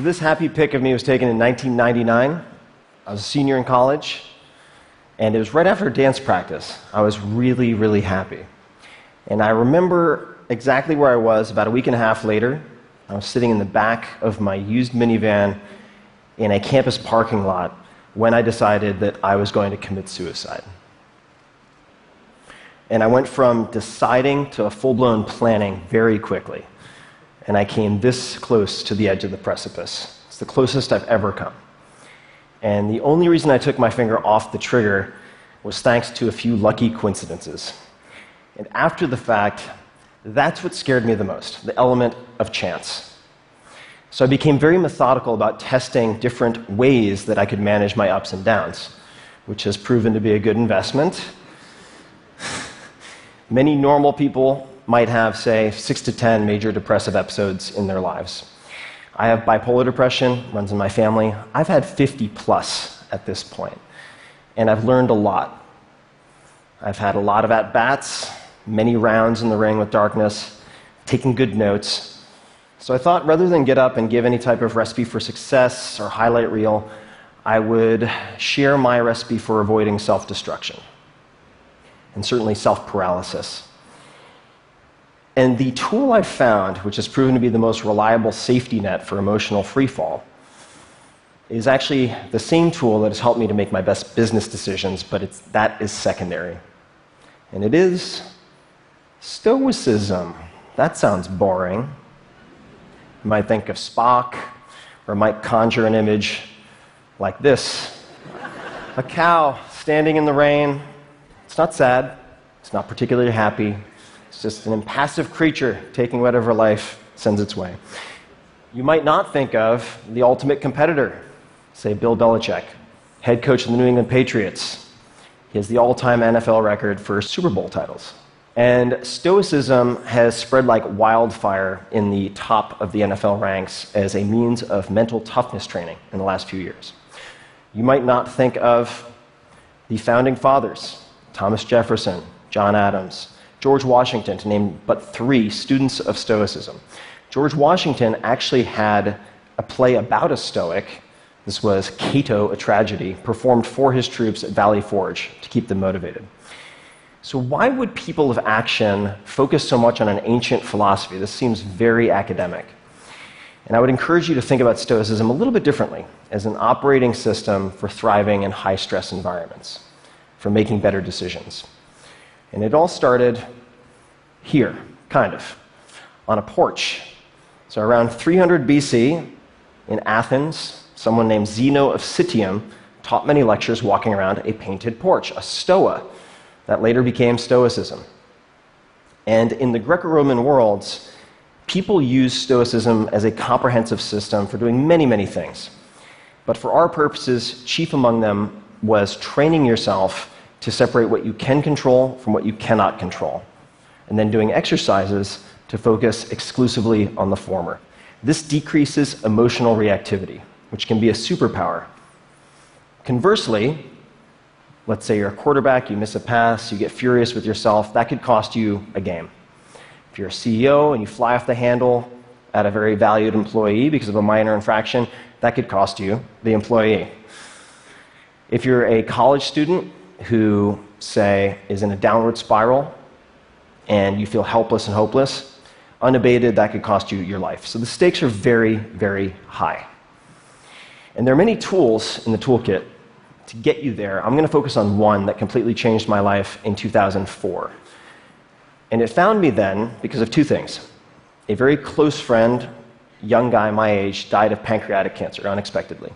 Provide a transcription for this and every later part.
So this happy pic of me was taken in 1999. I was a senior in college, and it was right after dance practice. I was really, really happy. And I remember exactly where I was about a week and a half later. I was sitting in the back of my used minivan in a campus parking lot when I decided that I was going to commit suicide. And I went from deciding to a full-blown planning very quickly. And I came this close to the edge of the precipice. It's the closest I've ever come. And the only reason I took my finger off the trigger was thanks to a few lucky coincidences. And after the fact, that's what scared me the most, the element of chance. So I became very methodical about testing different ways that I could manage my ups and downs, which has proven to be a good investment. Many normal people might have, say, 6 to 10 major depressive episodes in their lives. I have bipolar depression, runs in my family. I've had 50 plus at this point, and I've learned a lot. I've had a lot of at-bats, many rounds in the ring with darkness, taken good notes. So I thought rather than get up and give any type of recipe for success or highlight reel, I would share my recipe for avoiding self-destruction, and certainly self-paralysis. And the tool I've found, which has proven to be the most reliable safety net for emotional freefall, is actually the same tool that has helped me to make my best business decisions, but that is secondary. And it is Stoicism. That sounds boring. You might think of Spock, or might conjure an image like this. A cow standing in the rain. It's not sad. It's not particularly happy. It's just an impassive creature taking whatever life sends its way. You might not think of the ultimate competitor, say Bill Belichick, head coach of the New England Patriots. He has the all-time NFL record for Super Bowl titles. And Stoicism has spread like wildfire in the top of the NFL ranks as a means of mental toughness training in the last few years. You might not think of the founding fathers, Thomas Jefferson, John Adams, George Washington, to name but 3 students of Stoicism. George Washington actually had a play about a Stoic. This was Cato, a Tragedy, performed for his troops at Valley Forge to keep them motivated. So why would people of action focus so much on an ancient philosophy? This seems very academic. And I would encourage you to think about Stoicism a little bit differently, as an operating system for thriving in high-stress environments, for making better decisions. And it all started here, kind of, on a porch. So around 300 BC, in Athens, someone named Zeno of Citium taught many lectures walking around a painted porch, a stoa, that later became Stoicism. And in the Greco-Roman worlds, people used Stoicism as a comprehensive system for doing many, many things. But for our purposes, chief among them was training yourself to separate what you can control from what you cannot control, and then doing exercises to focus exclusively on the former. This decreases emotional reactivity, which can be a superpower. Conversely, let's say you're a quarterback, you miss a pass, you get furious with yourself, that could cost you a game. If you're a CEO and you fly off the handle at a very valued employee because of a minor infraction, that could cost you the employee. If you're a college student who, say, is in a downward spiral and you feel helpless and hopeless, unabated, that could cost you your life. So the stakes are very, very high. And there are many tools in the toolkit to get you there. I'm going to focus on one that completely changed my life in 2004. And it found me then because of 2 things. A very close friend, young guy my age, died of pancreatic cancer unexpectedly.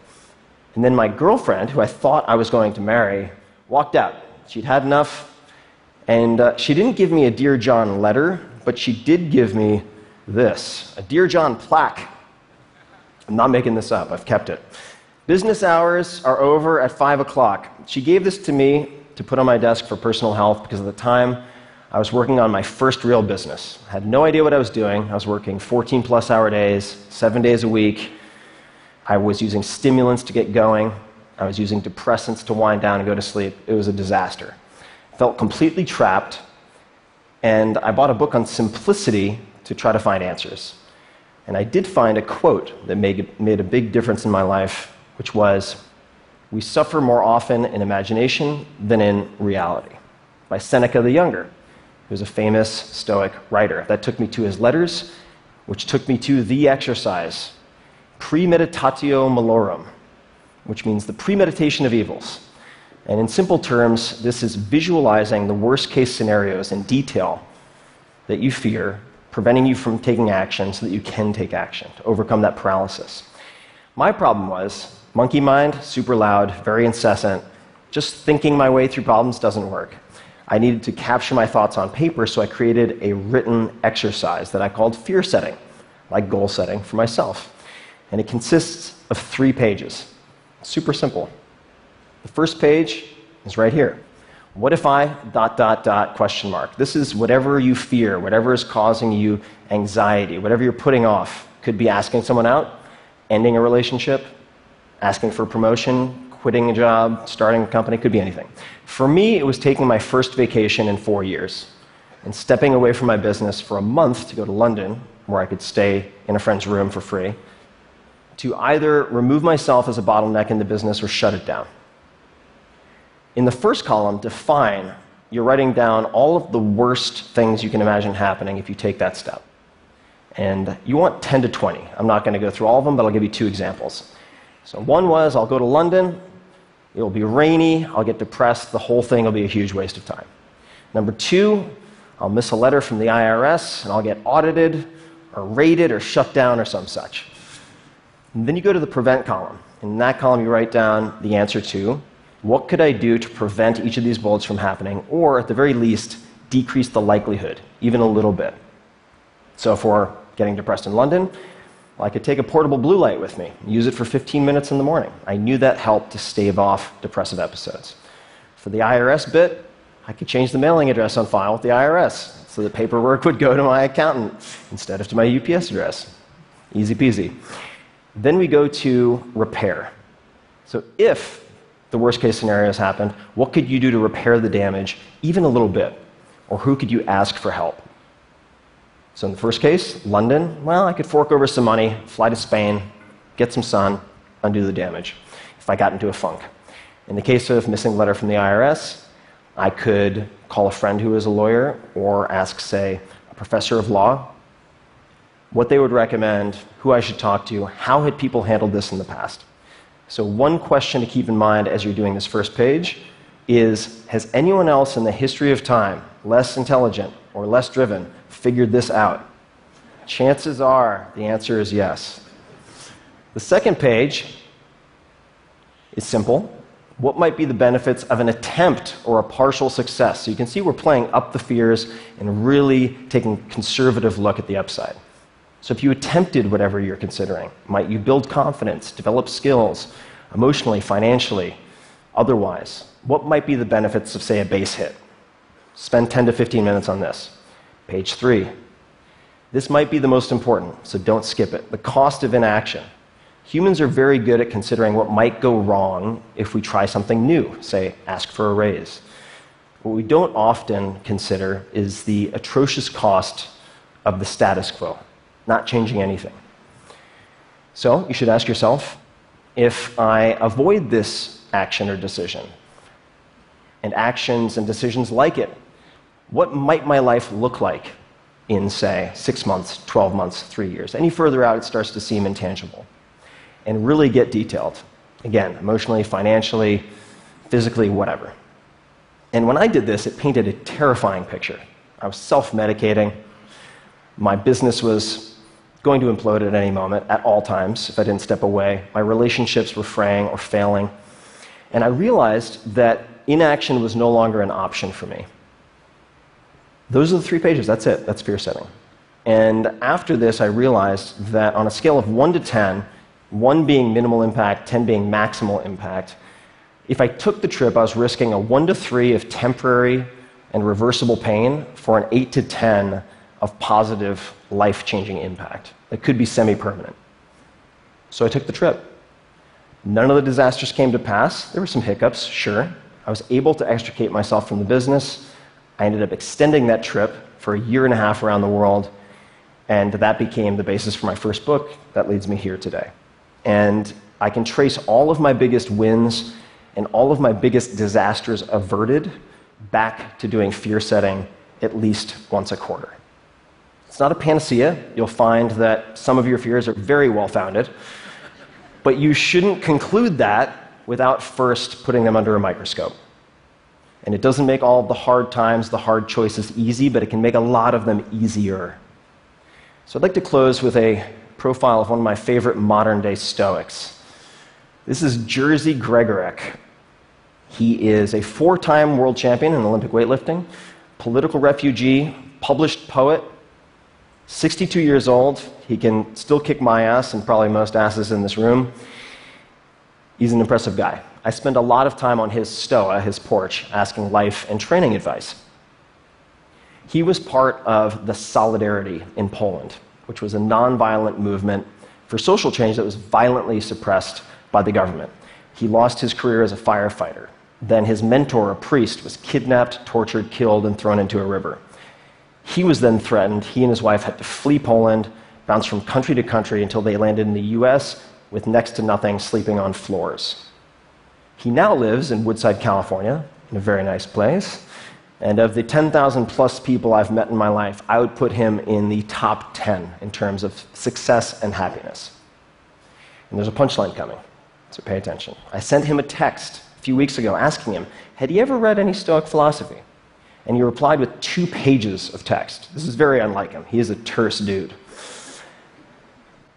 And then my girlfriend, who I thought I was going to marry, walked out. She'd had enough, and she didn't give me a Dear John letter, but she did give me this, a Dear John plaque. I'm not making this up, I've kept it. Business hours are over at 5 o'clock. She gave this to me to put on my desk for personal health because at the time I was working on my first real business. I had no idea what I was doing. I was working 14-plus hour days, 7 days a week. I was using stimulants to get going. I was using depressants to wind down and go to sleep. It was a disaster. I felt completely trapped, and I bought a book on simplicity to try to find answers. And I did find a quote that made a big difference in my life, which was, "We suffer more often in imagination than in reality," by Seneca the Younger, who's a famous Stoic writer. That took me to his letters, which took me to the exercise, premeditatio malorum, which means the premeditation of evils. And in simple terms, this is visualizing the worst-case scenarios in detail that you fear, preventing you from taking action so that you can take action to overcome that paralysis. My problem was monkey mind, super loud, very incessant. Just thinking my way through problems doesn't work. I needed to capture my thoughts on paper, so I created a written exercise that I called fear setting, like goal setting for myself. And it consists of 3 pages. Super simple. The first page is right here. What if I ... question mark. This is whatever you fear, whatever is causing you anxiety, whatever you're putting off. Could be asking someone out, ending a relationship, asking for a promotion, quitting a job, starting a company, could be anything. For me, it was taking my first vacation in 4 years and stepping away from my business for a month to go to London, where I could stay in a friend's room for free, to either remove myself as a bottleneck in the business or shut it down. In the first column, define, you're writing down all of the worst things you can imagine happening if you take that step. And you want 10 to 20. I'm not going to go through all of them, but I'll give you 2 examples. So one was, I'll go to London, it'll be rainy, I'll get depressed, the whole thing will be a huge waste of time. Number 2, I'll miss a letter from the IRS, and I'll get audited, or raided, or shut down, or some such. And then you go to the prevent column. In that column, you write down the answer to, what could I do to prevent each of these bullets from happening, or at the very least, decrease the likelihood, even a little bit. So if we're getting depressed in London, well, I could take a portable blue light with me, use it for 15 minutes in the morning. I knew that helped to stave off depressive episodes. For the IRS bit, I could change the mailing address on file with the IRS, so the paperwork would go to my accountant instead of to my UPS address. Easy peasy. Then we go to repair. So if the worst case scenarios happened, what could you do to repair the damage even a little bit? Or who could you ask for help? So in the first case, London, well, I could fork over some money, fly to Spain, get some sun, undo the damage if I got into a funk. In the case of missing a letter from the IRS, I could call a friend who is a lawyer or ask, say, a professor of law what they would recommend, who I should talk to, how had people handled this in the past. So one question to keep in mind as you're doing this first page is, has anyone else in the history of time, less intelligent or less driven, figured this out? Chances are the answer is yes. The second page is simple. What might be the benefits of an attempt or a partial success? So you can see we're playing up the fears and really taking a conservative look at the upside. So if you attempted whatever you're considering, might you build confidence, develop skills, emotionally, financially, otherwise? What might be the benefits of, say, a base hit? Spend 10 to 15 minutes on this. Page 3. This might be the most important, so don't skip it. The cost of inaction. Humans are very good at considering what might go wrong if we try something new, say, ask for a raise. What we don't often consider is the atrocious cost of the status quo, not changing anything. So you should ask yourself, if I avoid this action or decision, and actions and decisions like it, what might my life look like in, say, 6 months, 12 months, 3 years? Any further out, it starts to seem intangible. And really get detailed. Again, emotionally, financially, physically, whatever. And when I did this, it painted a terrifying picture. I was self-medicating. My business was going to implode at any moment, at all times, if I didn't step away. My relationships were fraying or failing. And I realized that inaction was no longer an option for me. Those are the 3 pages. That's it. That's fear setting. And after this, I realized that on a scale of 1 to 10, 1 being minimal impact, 10 being maximal impact, if I took the trip, I was risking a 1 to 3 of temporary and reversible pain for an 8 to 10 of positive, life-changing impact that could be semi-permanent. So I took the trip. None of the disasters came to pass. There were some hiccups, sure. I was able to extricate myself from the business. I ended up extending that trip for a 1.5 years around the world. And that became the basis for my first book that leads me here today. And I can trace all of my biggest wins and all of my biggest disasters averted back to doing fear setting at least once a quarter. It's not a panacea. You'll find that some of your fears are very well-founded, but you shouldn't conclude that without first putting them under a microscope. And it doesn't make all of the hard times, the hard choices easy, but it can make a lot of them easier. So I'd like to close with a profile of one of my favorite modern-day Stoics. This is Jerzy Gregorek. He is a 4-time world champion in Olympic weightlifting, political refugee, published poet, 62 years old. He can still kick my ass and probably most asses in this room. He's an impressive guy. I spend a lot of time on his stoa, his porch, asking life and training advice. He was part of the Solidarity in Poland, which was a nonviolent movement for social change that was violently suppressed by the government. He lost his career as a firefighter. Then his mentor, a priest, was kidnapped, tortured, killed, and thrown into a river. He was then threatened. He and his wife had to flee Poland, bounce from country to country until they landed in the US with next to nothing, sleeping on floors. He now lives in Woodside, California, in a very nice place. And of the 10,000 plus people I've met in my life, I would put him in the top 10 in terms of success and happiness. And there's a punchline coming, so pay attention. I sent him a text a few weeks ago asking him, had he ever read any Stoic philosophy? And he replied with 2 pages of text. This is very unlike him. He is a terse dude.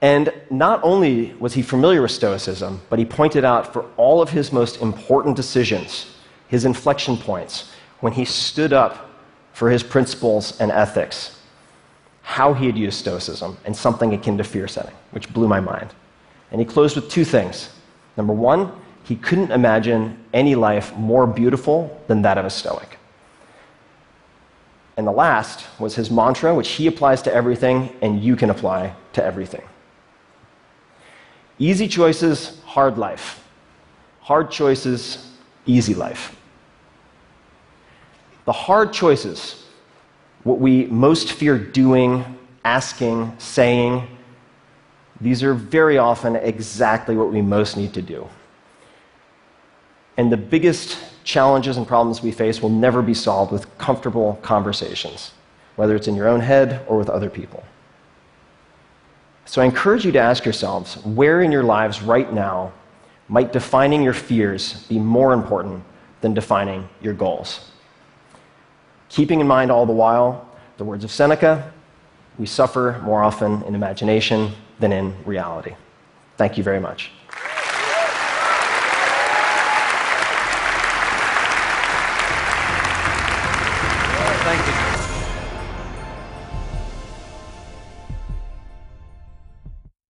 And not only was he familiar with Stoicism, but he pointed out for all of his most important decisions, his inflection points, when he stood up for his principles and ethics, how he had used Stoicism and something akin to fear setting, which blew my mind. And he closed with 2 things. Number 1, he couldn't imagine any life more beautiful than that of a Stoic. And the last was his mantra, which he applies to everything, and you can apply to everything. Easy choices, hard life. Hard choices, easy life. The hard choices, what we most fear doing, asking, saying, these are very often exactly what we most need to do. And the biggest challenges and problems we face will never be solved with comfortable conversations, whether it's in your own head or with other people. So I encourage you to ask yourselves, where in your lives right now might defining your fears be more important than defining your goals? Keeping in mind all the while the words of Seneca, we suffer more often in imagination than in reality. Thank you very much. Thank you.